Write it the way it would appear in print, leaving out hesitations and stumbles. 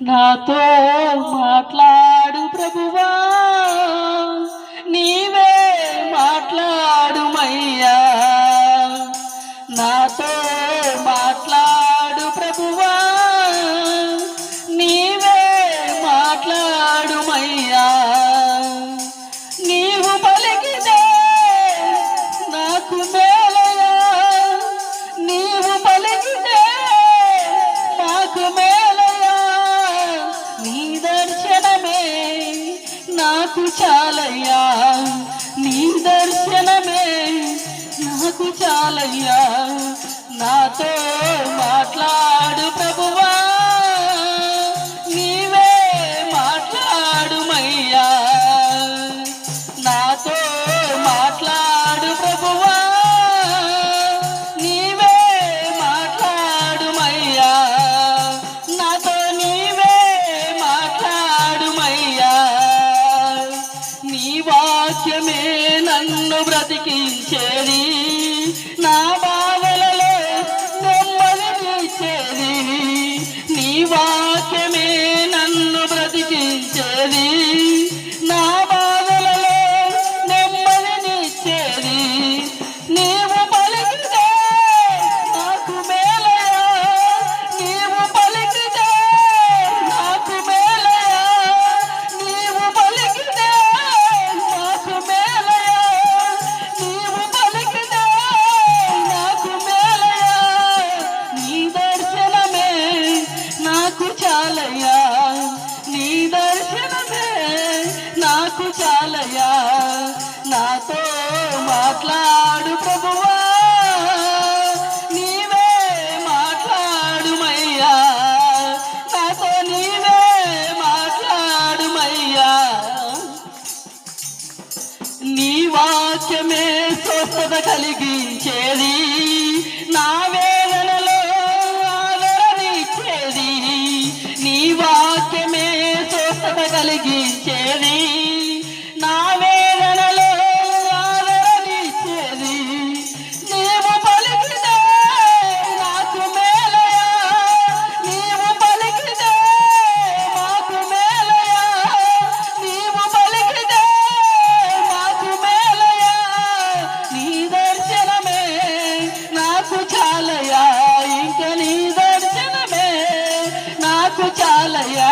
నాతో మాట్లాడు ప్రభువా, నీవే మాట్లాడుమయ్యా. నాతో మాట్లాడు ప్రభువా, నీవే మాట్లాడుమయ్యా. నీవు పలికితే నాకు మేలయా, నీవు పలికితే నాకు మేలయా. నీ దర్శనమే నాకు చాలయ్యా, నీ దర్శనమే నాకు చాలయ్యా. నాతో మాట్లాడు ప్రభువా, నీవే మాట్లాడుమయ్యా. నాతో మాట్లాడు ప్రభువా, నీవే మాట్లాడుమయ్యా. నాతో నీవే మాట్లాడుమయ్యా. నీ వాక్యమే నన్ను బ్రతికించేది, నా బాధలలో నెమ్మదినిచ్చేది. నీ వాక్యమే నన్ను బ్రతికించేది, నా బాధలలో నెమ్మదినిచ్చేది. నీవు పలికితే నాకు మేలయా, నీవు పలికితే నాకు మేలయా. నీవు పలికితే నాకు మేలయా, నీవు పలికితే నాకు మేలయా. నీ దర్శనమే నాకు చాలయ్యా, నీ దర్శనమే నాకు చాలయ్యా. నాతో మాట్లాడు ప్రభువా, నీవే మాట్లాడుమయ్యా. నాతో నీవే మాట్లాడుమయ్యా. నీ వాక్యమే స్వస్థత కలిగించేది, నా వేదనలో ఆదరణిచ్చేది. నీ వాక్యమే స్వస్థత కలిగించేది, నా వేదనలో ఆదరణిచ్చేది. నీవు పలికితే నాకు మేలయా, నీవు పలికితే మాకు మేలయా. నీవు పలికితే మాకు మేలయా. నీ దర్శనమే నాకు చాలయ్యా, ఇంక నీ దర్శనమే నాకు చాలయ్యా.